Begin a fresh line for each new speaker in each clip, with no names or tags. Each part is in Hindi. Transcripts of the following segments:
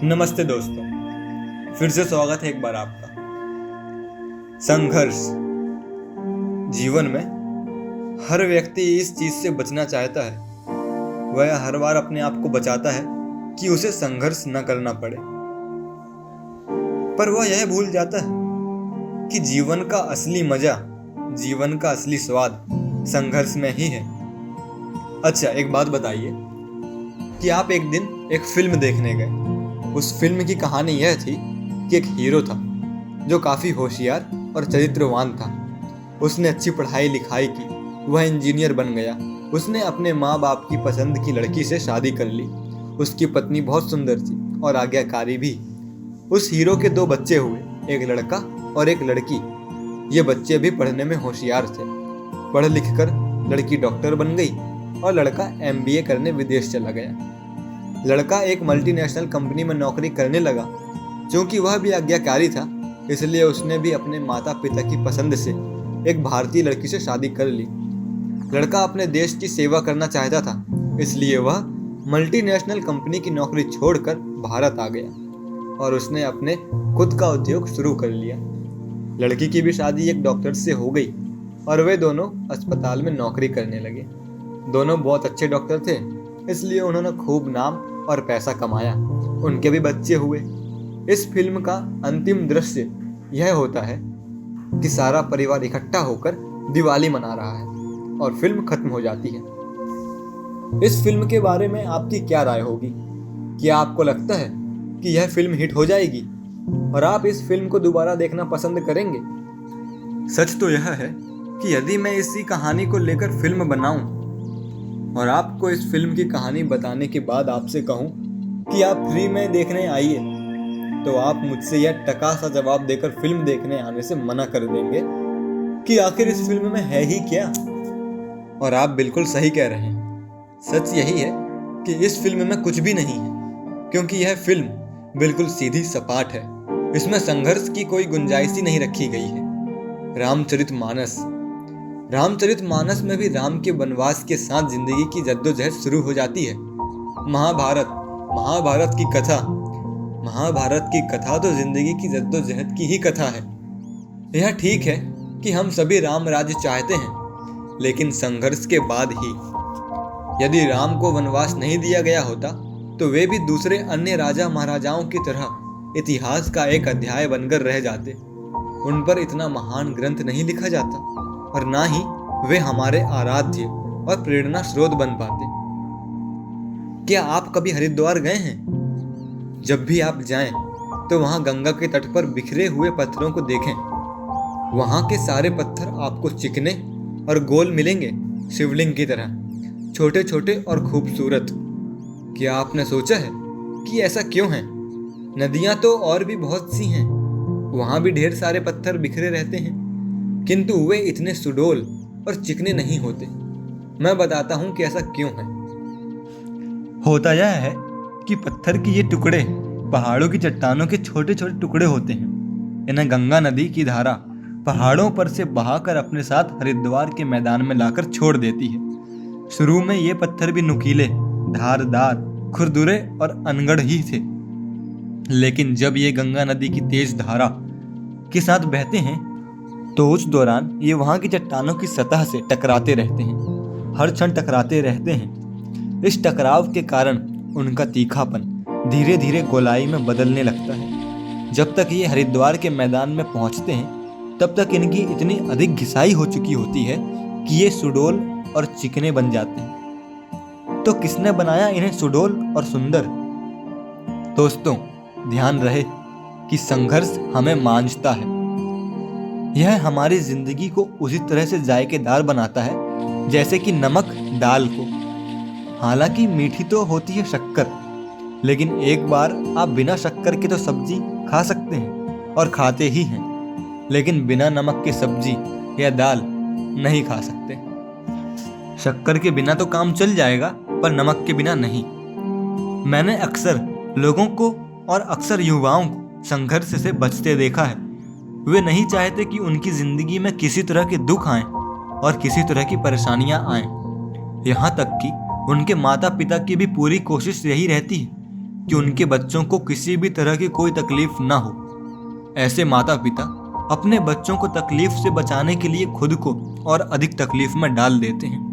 नमस्ते दोस्तों, फिर से स्वागत है एक बार आपका। संघर्ष जीवन में हर व्यक्ति इस चीज से बचना चाहता है। वह हर बार अपने आप को बचाता है कि उसे संघर्ष न करना पड़े, पर वह यह भूल जाता है कि जीवन का असली मजा, जीवन का असली स्वाद संघर्ष में ही है। अच्छा, एक बात बताइए कि आप एक दिन एक फिल्म देखने गए। उस फिल्म की कहानी यह थी कि एक हीरो था जो काफ़ी होशियार और चरित्रवान था। उसने अच्छी पढ़ाई लिखाई की, वह इंजीनियर बन गया। उसने अपने माँ बाप की पसंद की लड़की से शादी कर ली। उसकी पत्नी बहुत सुंदर थी और आज्ञाकारी भी। उस हीरो के 2 बच्चे हुए, एक लड़का और एक लड़की। ये बच्चे भी पढ़ने में होशियार थे। पढ़ लिख कर लड़की डॉक्टर बन गई और लड़का MBA करने विदेश चला गया। लड़का एक मल्टीनेशनल कंपनी में नौकरी करने लगा। क्योंकि वह भी आज्ञाकारी था, इसलिए उसने भी अपने माता पिता की पसंद से एक भारतीय लड़की से शादी कर ली। लड़का अपने देश की सेवा करना चाहता था, इसलिए वह मल्टीनेशनल कंपनी की नौकरी छोड़कर भारत आ गया और उसने अपने खुद का उद्योग शुरू कर लिया। लड़की की भी शादी एक डॉक्टर से हो गई और वे दोनों अस्पताल में नौकरी करने लगे। दोनों बहुत अच्छे डॉक्टर थे, इसलिए उन्होंने खूब नाम और पैसा कमाया। उनके भी बच्चे हुए। इस फिल्म का अंतिम दृश्य यह होता है कि सारा परिवार इकट्ठा होकर दिवाली मना रहा है और फिल्म खत्म हो जाती है। इस फिल्म के बारे में आपकी क्या राय होगी? क्या आपको लगता है कि यह फिल्म हिट हो जाएगी और आप इस फिल्म को दोबारा देखना पसंद करेंगे? सच तो यह है कि यदि मैं इसी कहानी को लेकर फिल्म बनाऊं और आपको इस फिल्म की कहानी बताने के बाद आपसे कहूं कि आप फ्री में देखने आइए, तो आप मुझसे यह टका सा जवाब देकर फिल्म देखने आने से मना कर देंगे कि आखिर इस फिल्म में है ही क्या। और आप बिल्कुल सही कह रहे हैं। सच यही है कि इस फिल्म में कुछ भी नहीं है, क्योंकि यह फिल्म बिल्कुल सीधी सपाट है। इसमें संघर्ष की कोई गुंजाइश ही नहीं रखी गई है। रामचरितमानस में भी राम के वनवास के साथ जिंदगी की जद्दोजहद शुरू हो जाती है। महाभारत की कथा तो जिंदगी की जद्दोजहद की ही कथा है। यह ठीक है कि हम सभी राम राज्य चाहते हैं, लेकिन संघर्ष के बाद ही। यदि राम को वनवास नहीं दिया गया होता तो वे भी दूसरे अन्य राजा महाराजाओं की तरह इतिहास का एक अध्याय बनकर रह जाते। उन पर इतना महान ग्रंथ नहीं लिखा जाता और ना ही वे हमारे आराध्य और प्रेरणा स्रोत बन पाते। क्या आप कभी हरिद्वार गए हैं? जब भी आप जाएं तो वहां गंगा के तट पर बिखरे हुए पत्थरों को देखें। वहां के सारे पत्थर आपको चिकने और गोल मिलेंगे, शिवलिंग की तरह, छोटे छोटे और खूबसूरत। क्या आपने सोचा है कि ऐसा क्यों है? नदियां तो और भी बहुत सी हैं, वहां भी ढेर सारे पत्थर बिखरे रहते हैं, किंतु वे इतने सुडौल और चिकने नहीं होते। मैं बताता हूं कि ऐसा क्यों है। होता यह है कि पत्थर के ये टुकड़े पहाड़ों की चट्टानों के छोटे छोटे टुकड़े होते हैं। इन्हें गंगा नदी की धारा पहाड़ों पर से बहाकर अपने साथ हरिद्वार के मैदान में लाकर छोड़ देती है। शुरू में ये पत्थर भी नुकीले, धारदार, खुरदुरे और अनगढ़ ही थे, लेकिन जब ये गंगा नदी की तेज धारा के साथ बहते हैं तो उस दौरान ये वहां की चट्टानों की सतह से टकराते रहते हैं, हर क्षण टकराते रहते हैं। इस टकराव के कारण उनका तीखापन धीरे धीरे गोलाई में बदलने लगता है। जब तक ये हरिद्वार के मैदान में पहुंचते हैं तब तक इनकी इतनी अधिक घिसाई हो चुकी होती है कि ये सुडौल और चिकने बन जाते हैं। तो किसने बनाया इन्हें सुडौल और सुंदर? दोस्तों, ध्यान रहे कि संघर्ष हमें मांझता है। यह हमारी जिंदगी को उसी तरह से जायकेदार बनाता है जैसे कि नमक दाल को। हालांकि मीठी तो होती है शक्कर, लेकिन एक बार आप बिना शक्कर के तो सब्जी खा सकते हैं और खाते ही हैं, लेकिन बिना नमक के सब्जी या दाल नहीं खा सकते। शक्कर के बिना तो काम चल जाएगा, पर नमक के बिना नहीं। मैंने अक्सर लोगों को और अक्सर युवाओं को संघर्ष से बचते देखा है। वे नहीं चाहते कि उनकी जिंदगी में किसी तरह के दुख आएं और किसी तरह की परेशानियां आएं। यहाँ तक कि उनके माता पिता की भी पूरी कोशिश यही रहती है कि उनके बच्चों को किसी भी तरह की कोई तकलीफ ना हो। ऐसे माता पिता अपने बच्चों को तकलीफ से बचाने के लिए खुद को और अधिक तकलीफ में डाल देते हैं।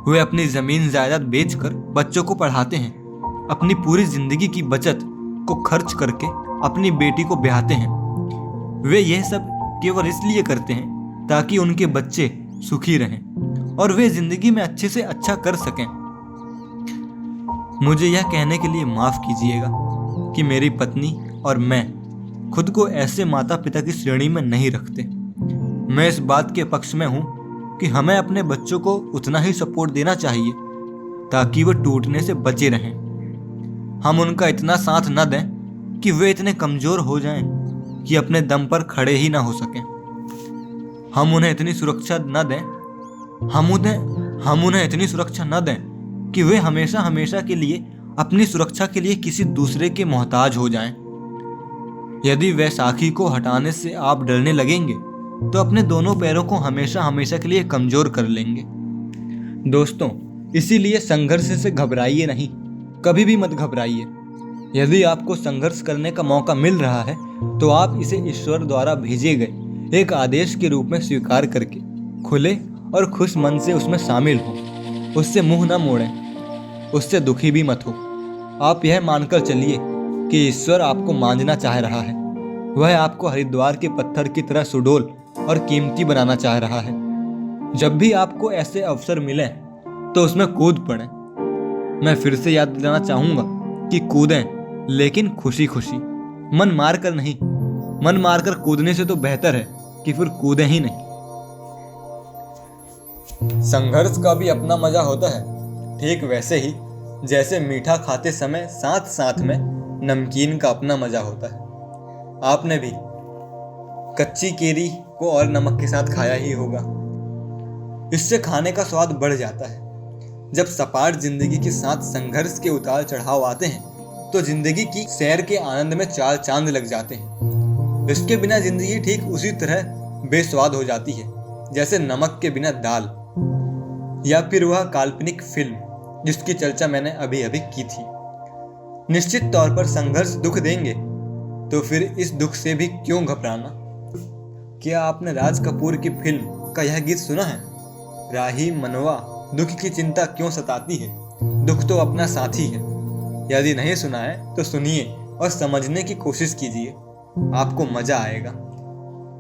वे अपनी जमीन जायदाद बेचकर बच्चों को पढ़ाते हैं, अपनी पूरी जिंदगी की बचत को खर्च करके अपनी बेटी को ब्याहते हैं। वे यह सब केवल इसलिए करते हैं ताकि उनके बच्चे सुखी रहें और वे जिंदगी में अच्छे से अच्छा कर सकें। मुझे यह कहने के लिए माफ कीजिएगा कि मेरी पत्नी और मैं खुद को ऐसे माता पिता की श्रेणी में नहीं रखते। मैं इस बात के पक्ष में हूँ कि हमें अपने बच्चों को उतना ही सपोर्ट देना चाहिए ताकि वे टूटने से बचे रहें। हम उनका इतना साथ न दें कि वे इतने कमजोर हो जाएं कि अपने दम पर खड़े ही ना हो सकें। हम उन्हें इतनी सुरक्षा न दें हम उन्हें इतनी सुरक्षा न दें कि वे हमेशा हमेशा के लिए अपनी सुरक्षा के लिए किसी दूसरे के मोहताज हो जाएं। यदि वैसाखी को हटाने से आप डरने लगेंगे तो अपने दोनों पैरों को हमेशा हमेशा के लिए कमजोर कर लेंगे। दोस्तों, इसीलिए संघर्ष से घबराइए नहीं, कभी भी मत घबराइए। यदि आपको संघर्ष करने का मौका मिल रहा है तो आप इसे ईश्वर द्वारा भेजे गए एक आदेश के रूप में स्वीकार करके खुले और खुश मन से उसमें शामिल हो। उससे मुंह न मोड़ें, उससे दुखी भी मत हो। आप यह मानकर चलिए कि ईश्वर आपको मांझना चाह रहा है। वह आपको हरिद्वार के पत्थर की तरह सुडौल और कीमती बनाना चाह रहा है। जब भी आपको ऐसे अवसर मिले तो उसमें कूद पड़ें। मैं फिर से याद दिलाना चाहूँगा कि कूदें, लेकिन खुशी खुशी, मन मार कर नहीं। मन मारकर कूदने से तो बेहतर है कि फिर कूदें ही नहीं। संघर्ष का भी अपना मजा होता है, ठीक वैसे ही जैसे मीठा खाते समय साथ साथ में नमकीन का अपना मजा होता है। आपने भी कच्ची केरी को और नमक के साथ खाया ही होगा। इससे खाने का स्वाद बढ़ जाता है। जब सपाट जिंदगी के साथ संघर्ष के उतार चढ़ाव आते हैं तो जिंदगी की सैर के आनंद में चार चांद लग जाते हैं। इसके बिना जिंदगी ठीक उसी तरह बेस्वाद हो जाती है जैसे नमक के बिना दाल, या फिर वह काल्पनिक फिल्म जिसकी चर्चा मैंने अभी अभी की थी। निश्चित तौर पर संघर्ष दुख देंगे, तो फिर इस दुख से भी क्यों घबराना। क्या आपने राज कपूर की फिल्म का यह गीत सुना है? राही मनवा, दुख की चिंता क्यों सताती है, दुख तो अपना साथी है। यदि नहीं सुना है तो सुनिए और समझने की कोशिश कीजिए, आपको मजा आएगा।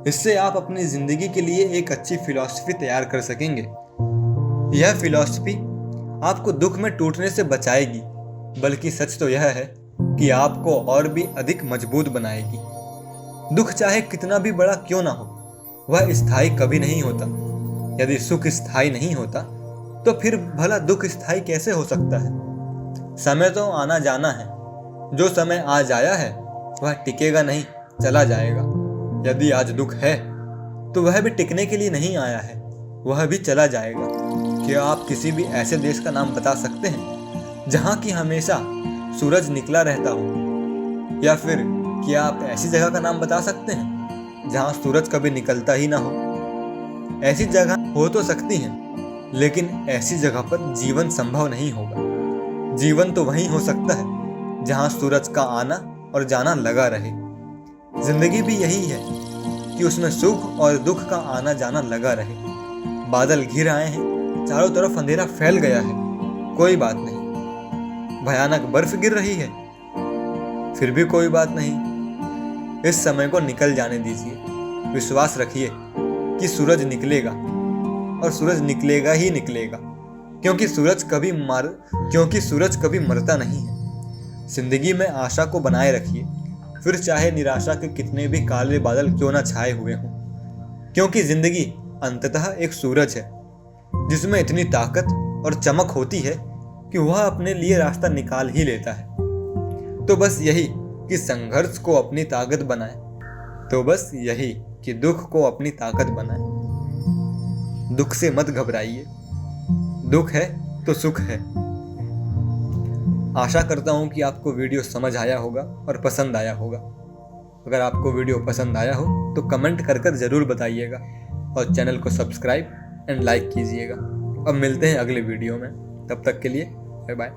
इससे आप अपनी जिंदगी के लिए एक अच्छी फिलॉसफी तैयार कर सकेंगे। यह फिलॉसफी आपको दुख में टूटने से बचाएगी, बल्कि सच तो यह है कि आपको और भी अधिक मजबूत बनाएगी। दुख चाहे कितना भी बड़ा क्यों ना हो, वह स्थायी कभी नहीं होता। यदि सुख स्थायी नहीं होता तो फिर भला दुख स्थायी कैसे हो सकता है? समय तो आना जाना है। जो समय आज आया है वह टिकेगा नहीं, चला जाएगा। यदि आज दुख है तो वह भी टिकने के लिए नहीं आया है, वह भी चला जाएगा। क्या आप किसी भी ऐसे देश का नाम बता सकते हैं जहां की हमेशा सूरज निकला रहता हो? या फिर क्या आप ऐसी जगह का नाम बता सकते हैं जहां सूरज कभी निकलता ही ना हो? ऐसी जगह हो तो सकती हैं, लेकिन ऐसी जगह पर जीवन संभव नहीं होगा। जीवन तो वहीं हो सकता है जहां सूरज का आना और जाना लगा रहे। जिंदगी भी यही है कि उसमें सुख और दुख का आना जाना लगा रहे। बादल घिर आए हैं, चारों तरफ अंधेरा फैल गया है, कोई बात नहीं। भयानक बर्फ गिर रही है, फिर भी कोई बात नहीं। इस समय को निकल जाने दीजिए। विश्वास रखिए कि सूरज निकलेगा, और सूरज निकलेगा ही निकलेगा, क्योंकि सूरज कभी मरता नहीं है। जिंदगी में आशा को बनाए रखिए, फिर चाहे निराशा के कितने भी काले बादल क्यों ना छाए हुए हों, क्योंकि जिंदगी अंततः एक सूरज है जिसमें इतनी ताकत और चमक होती है कि वह अपने लिए रास्ता निकाल ही लेता है। तो बस यही कि संघर्ष को अपनी ताकत बनाए, दुख को अपनी ताकत बनाए। दुख से मत घबराइए, दुख है तो सुख है। आशा करता हूं कि आपको वीडियो समझ आया होगा और पसंद आया होगा। अगर आपको वीडियो पसंद आया हो तो कमेंट कर जरूर बताइएगा, और चैनल को सब्सक्राइब एंड लाइक कीजिएगा। अब मिलते हैं अगले वीडियो में, तब तक के लिए बाय बाय।